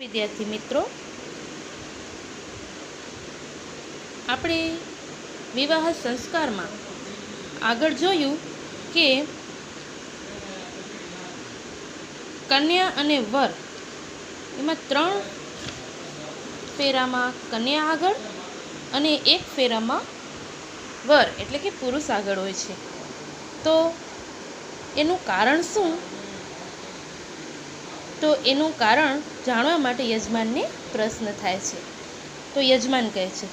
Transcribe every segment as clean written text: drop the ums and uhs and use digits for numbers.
विद्यार्थी मित्रों, આપણે વિવાહ સંસ્કારમાં આગળ જોયું કે કન્યા અને વર એમાં 3 ફેરામાં કન્યા આગળ અને 1 ફેરામાં વર એટલે કે પુરુષ આગળ હોય છે। તો એનું કારણ શું? તો એનું કારણ જાણવા માટે યજમાનને પ્રશ્ન થાય છે। તો યજમાન કહે છે,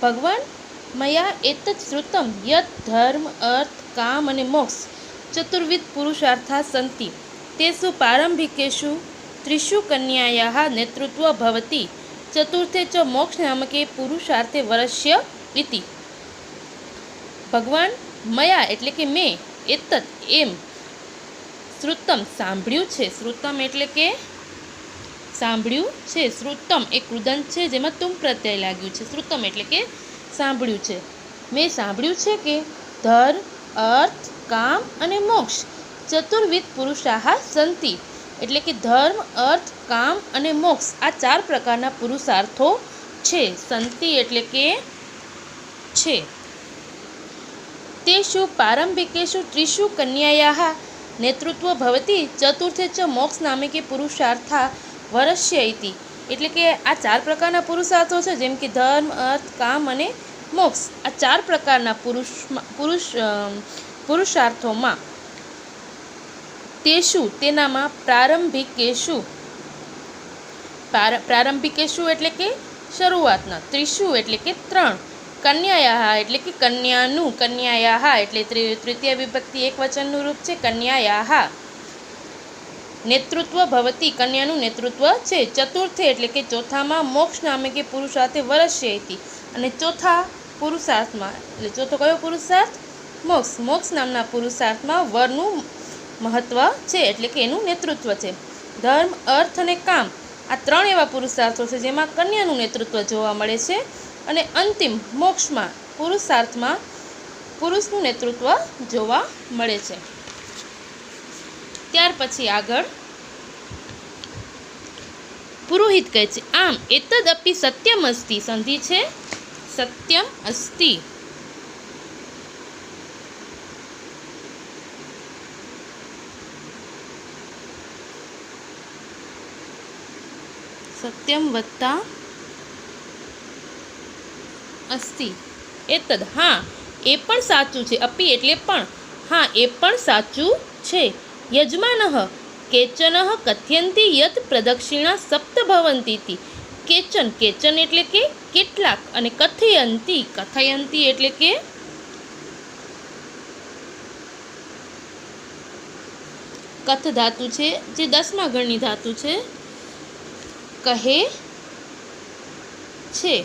ભગવાન મયા એતત શ્રુતમ યત ધર્મ અર્થ કામ અને મોક્ષ ચતુર્વિધ પુરુષાર્થા સંતિ તેસુ પ્રારંભિકેષુ ત્રિષુ કન્યાયાઃ નેતૃત્વ ભવતિ ચતુર્થે ચ મોક્ષ નામકે પુરુષાર્થે વરસ્ય ઇતિ। ભગવાન મયા એટલે કે મેં એતત એમ શ્રુતમ સાંભળ્યું છે। શ્રુતમ એટલે કે સાંભળ્યું છે। શ્રુતમ એક કૃદંત છે જેમાં તુમ પ્રત્યય લાગ્યું છે। શ્રુતમ એટલે કે સાંભળ્યું છે। મેં સાંભળ્યું છે કે ધર્મ અર્થ કામ અને મોક્ષ ચતુર્વિધ પુરુષાઃ સંતિ એટલે કે ધર્મ અર્થ કામ અને મોક્ષ આ 4 પ્રકારના પુરુષાર્થો છે। સંતિ એટલે કે છે। તેષુ પ્રારંભિકેષુ ત્રિષુ કન્યાયાઃ નેતૃત્વ ભવતી ચતુર્થે ચ મોક્ષ નામે કે પુરુષાર્થા વરસ્ય ઇતિ એટલે કે આ 4 પ્રકારના પુરુષાર્થો છે, જેમ કે ધર્મ અર્થ કામ અને મોક્ષ આ 4 પ્રકારના પુરુષાર્થોમાં તેષુ તેનામાં પ્રારંભિકેષુ એટલે કે શરૂઆતના, ત્રિષુ એટલે કે 3, કન્યાયાઃ એટલે કે કન્યાનું, કન્યાયાઃ એટલે તૃતીય વિભક્તિ એક વચનનું રૂપ છે કન્યાયાઃ, નેતૃત્વ ભવતી કન્યાનું નેતૃત્વ છે, ચતુર્થે એટલે કે ચોથામાં, મોક્ષ નામે કે પુરુષાર્થે વરસ્ય ઇતિ અને ચોથા પુરુષાર્થમાં એટલે ચોથો કયો પુરુષાર્થ? મોક્ષ, મોક્ષ નામના પુરુષાર્થમાં વરનું મહત્વ છે એટલે કે એનું નેતૃત્વ છે। ધર્મ અર્થ અને કામ આ 3 એવા પુરુષાર્થો છે જેમાં કન્યાનું નેતૃત્વ જોવા મળે છે અને અંતિમ મોક્ષમાં પુરુષાર્થમાં પુરુષનું નેતૃત્વ જોવા મળે છે। ત્યાર પછી આગળ પુરોહિત કહે છે, આમ એતદ અપી સત્યમ અસ્તિ સંધિ છે સત્યમ અસ્તિ। સત્યમ વત્તા અસ્તિ એતદ હા એ પણ સાચું છે। અપી એટલે પણ, હા એ પણ સાચું છે। યજમાનઃ કેચન કથયંતી યત પ્રદક્ષિણા સપ્ત ભવંતી કેચન, કેચન એટલે કે કેટલાક અને કથયંતી, કથયંતી એટલે કે કથ ધાતુ છે જે 10મા ગણની ધાતુ છે, કહે છે।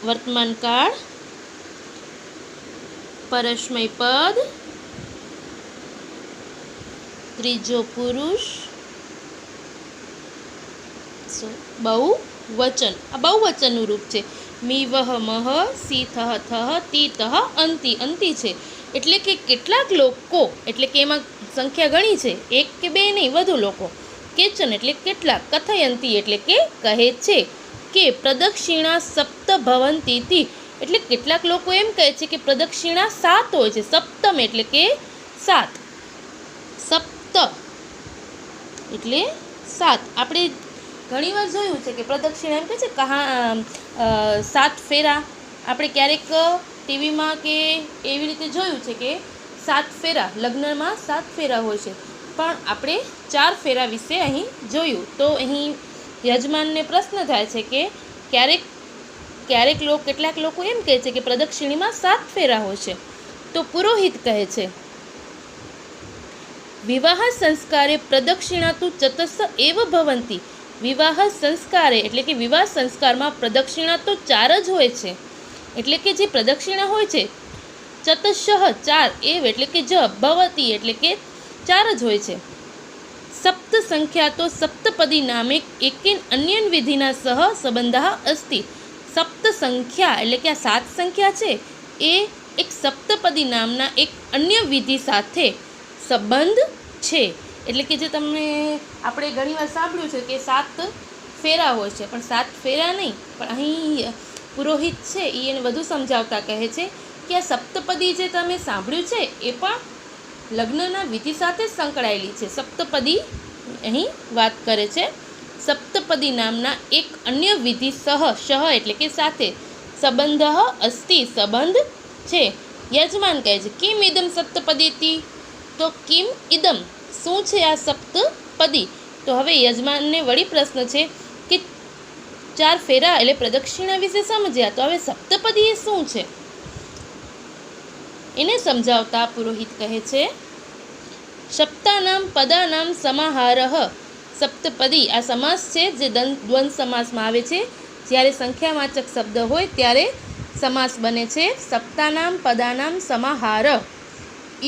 વર્તમાન કાળ પરસ્મય પદ ત્રીજો પુરુષ બહુવચન આ બહુવચનનું રૂપ છે। મી વહ મહ સી થહ થહ તી તહ અંતિ, અંતિ છે એટલે કે કેટલાક લોકો એટલે કે એમાં સંખ્યા ઘણી છે, 1 કે 2 નહીં વધુ લોકો। કેચન એટલે કેટલાક, કથયંતી એટલે કે કહે છે કે પ્રદક્ષિણા સપ્ત ભવંતી એટલે કેટલાક લોકો એમ કહે છે કે પ્રદક્ષિણા 7 હોય છે। સપ્તમ એટલે કે 7, સપ્ત એટલે 7। આપણે ઘણીવાર જોયું છે કે પ્રદક્ષિણા એમ કહે છે 7 ફેરા, આપણે ક્યારેક ટીવીમાં કે એવી રીતે જોયું છે કે 7 ફેરા, લગ્નમાં 7 ફેરા હોય છે, પણ આપણે 4 ફેરા વિશે અહીં જોયું। તો અહીં યજમાનને પ્રશ્ન થાય છે કે કેટલાક લોકો એમ કહે છે કે પ્રદક્ષિણીમાં 7 ફેરા હોય છે। તો પુરોહિત કહે છે, વિવાહ સંસ્કારે પ્રદક્ષિણા તુ ચતસ એવ ભવંતી। વિવાહ સંસ્કારે એટલે કે વિવાહ સંસ્કારમાં પ્રદક્ષિણા તો 4 જ હોય છે, એટલે કે જે પ્રદક્ષિણા હોય છે ચતશ 4 એવ એટલે કે જ, ભવતી એટલે કે 4 જ હોય છે। સપ્ત સંખ્યા તો સપ્તપદી નામે એકેન અન્યન વિધિના સહ સંબંધ અસ્તિ। સપ્ત સંખ્યા એટલે કે આ 7 સંખ્યા છે એ એક સપ્તપદી નામના એક અન્ય વિધિ સાથે સંબંધ છે। એટલે કે જે તમને આપણે ઘણીવાર સાંભળ્યું છે કે 7 ફેરા હોય છે, પણ 7 ફેરા નહીં. પણ અહીં પુરોહિત છે એ એને વધુ સમજાવતા કહે છે કે આ સપ્તપદી જે તમે સાંભળ્યું છે એ પણ લગ્નના વિધિ સાથે જ સંકળાયેલી છે. સપ્તપદી અહીં વાત કરે છે. સપ્તપદી નામના એક અન્ય વિધિ સહ એટલે કે સાથે સંબંધ અસ્તિ સંબંધ છે. યજમાન કહે છે કિમ ઇદમ સપ્તપદીતિ, તો કિમ ઇદમ શું છે આ સપ્તપદી. તો હવે યજમાનને વળી પ્રશ્ન છે કે 4 ફેરા એટલે પ્રદક્ષિણા વિશે સમજ્યા, તો હવે સપ્તપદી એ શું છે એને સમજાવતા પુરોહિત કહે છે સપ્તાનામ પદાનામ સમાહારઃ સપ્તપદી. આ સમાસ છે જે દ્વંદ્વ સમાસમાં આવે છે. જ્યારે સંખ્યાવાચક શબ્દ હોય ત્યારે સમાસ બને છે. સપ્તાનામ પદાનામ સમાહાર.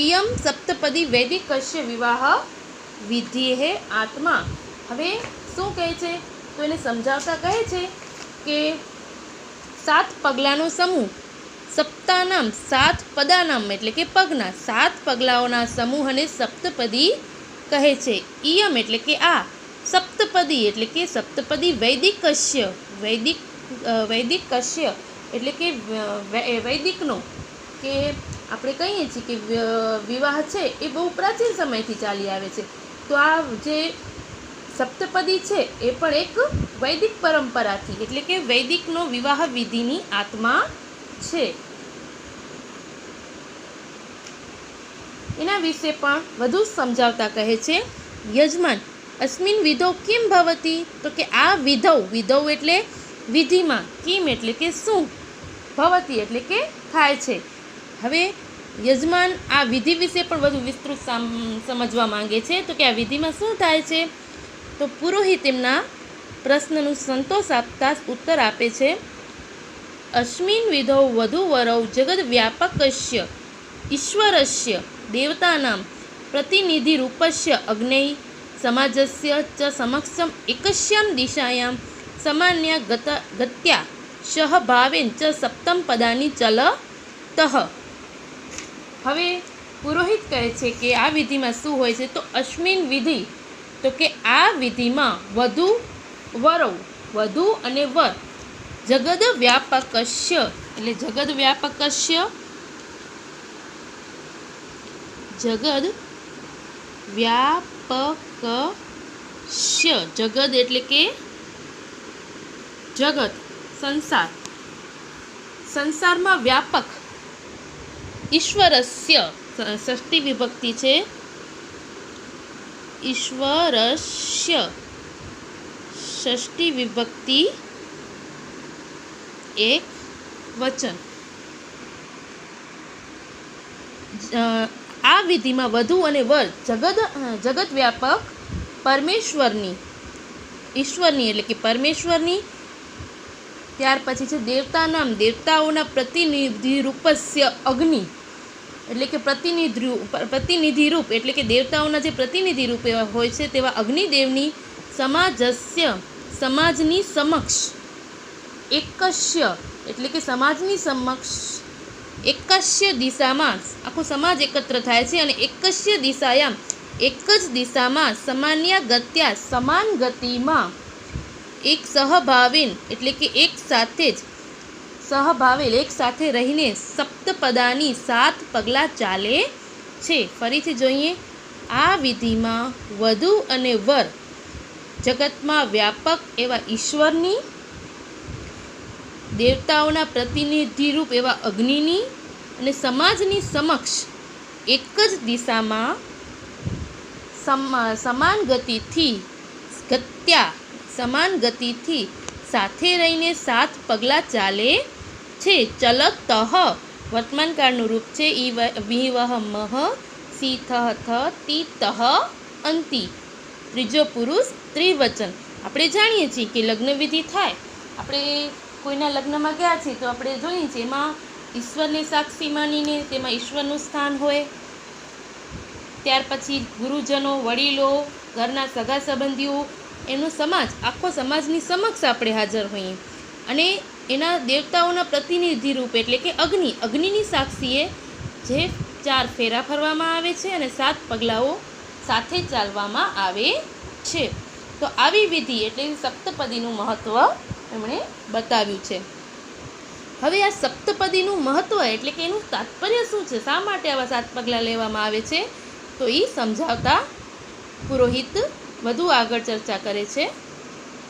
ઇયમ સપ્તપદી વૈદિકસ્ય વિવાહ વિધિહે આત્મા. હવે શું કહે છે, તો એને સમજાવતા કહે છે કે 7 પગલાંનો સમૂહ, સપ્તાનામ 7 પદાનામ એટલે કે પગના 7 પગલાઓના સમૂહને સપ્તપદી કહે છે. ઇયમ એટલે કે આ, સપ્તપદી એટલે કે સપ્તપદી વૈદિકસ્ય વૈદિકસ્ય એટલે કે વૈદિકનો, કે આપણે કહીએ છીએ કે વિવાહ છે એ બહુ પ્રાચીન સમયથી ચાલી આવે છે. તો આ જે સપ્તપદી છે એ પણ એક વૈદિક પરંપરાથી એટલે કે વૈદિકનો વિવાહ વિધિની આત્મા છે. એના વિશે પણ વધુ સમજાવતા કહે છે યજમાન અસ્મિન વિધો કિમ ભવતી, તો કે આ વિધૌ એટલે વિધિમાં, કિમ એટલે કે શું, ભવતી એટલે કે થાય છે. હવે યજમાન આ વિધિ વિશે પણ વધુ વિસ્તૃત સમજવા માંગે છે. તો કે આ વિધિમાં શું થાય છે, તો પુરોહિત તેમના પ્રશ્નનું સંતોષ આપતા ઉત્તર આપે છે અસ્મિન વિધૌ વધુ વરૌ જગદ વ્યાપકસ્ય ઈશ્વરસ્ય દેવતાનામ પ્રતિનિધિ રૂપસ્ય અગ્નેય સમાજસ્ય ચ સમક્ષમ એકસ્યામ દિશાયામ સામાન્ય ગત્યા સહભાવેન ચ સપ્તમ પદાની ચલતઃ. હવે પુરોહિત કહે છે કે આ વિધિમાં શું હોય છે, તો અસ્મિન વિધિ, તો કે આ વિધિમાં વધુ અને વર જગદ વ્યાપકસ્ય એટલે જગદ વ્યાપકસ્ય જગદ એટલે કે જગત સંસારમાં વ્યાપક ઈશ્વરસ્ય ષષ્ઠી વિભક્તિ છે, ઈશ્વરસ્ય ષષ્ઠી વિભક્તિ એક વચન. આ વિધિમાં વધુ અને વર જગત વ્યાપક પરમેશ્વરની, ઈશ્વરની એટલે કે પરમેશ્વરની, ત્યાર પછી છે દેવતાઓના પ્રતિનિધિ રૂપસ્ય અગ્નિ એટલે કે પ્રતિનિધિ રૂપ એટલે કે દેવતાઓના જે પ્રતિનિધિ રૂપ એવા હોય છે તેવા અગ્નિદેવની સમાજની સમક્ષ એકસ્ય એટલે કે સમાજની સમક્ષ એકસ્ય દિશામાં આખો સમાજ એકત્ર થાય છે અને એકસ્ય દિશાયામ એક જ દિશામાં સામાન્ય ગત્યા સમાન ગતિમાં એક સહભાવેન એટલે કે એક સાથે જ સહભાવેલ એક સાથે રહીને સપ્તપદાની 7 પગલાં ચાલે છે. ફરીથી જોઈએ, આ વિધિમાં વધુ અને વર જગતમાં વ્યાપક એવા ઈશ્વરની, દેવતાઓના પ્રતિનિધિરૂપ એવા અગ્નિની અને સમાજની સમક્ષ એક જ દિશામાં સમાન ગતિથી સાથે રહીને 7 પગલાં ચાલે છે. ચલતઃ વર્તમાનકાળનું રૂપ છે વિવહ મહ સીથ થ તીતઃ અંતિ. ત્રીજો પુરુષ ત્રિવચન. આપણે જાણીએ છીએ કે લગ્નવિધિ થાય, આપણે કોઈના લગ્નમાં ગયા છીએ તો આપણે જોઈએ છીએ એમાં ઈશ્વરને સાક્ષી માનીને તેમાં ઈશ્વરનું સ્થાન હોય. ત્યાર પછી ગુરુજનો, વડીલો, ઘરના સગા સંબંધીઓ, એનો સમાજ, આખો સમાજની સમક્ષ આપણે હાજર હોઈએ અને એના દેવતાઓના પ્રતિનિધિ રૂપ એટલે કે અગ્નિની સાક્ષીએ જે 4 ફેરા ફરવામાં આવે છે અને 7 પગલાઓ સાથે ચાલવામાં આવે છે. તો આવી વિધિ એટલે સપ્તપદીનું મહત્ત્વ એમણે બતાવ્યું છે. હવે આ સપ્તપદીનું મહત્ત્વ એટલે કે એનું તાત્પર્ય શું છે, શા માટે આવા 7 પગલાં લેવામાં આવે છે, તો એ સમજાવતા પુરોહિત વધુ આગળ ચર્ચા કરે છે.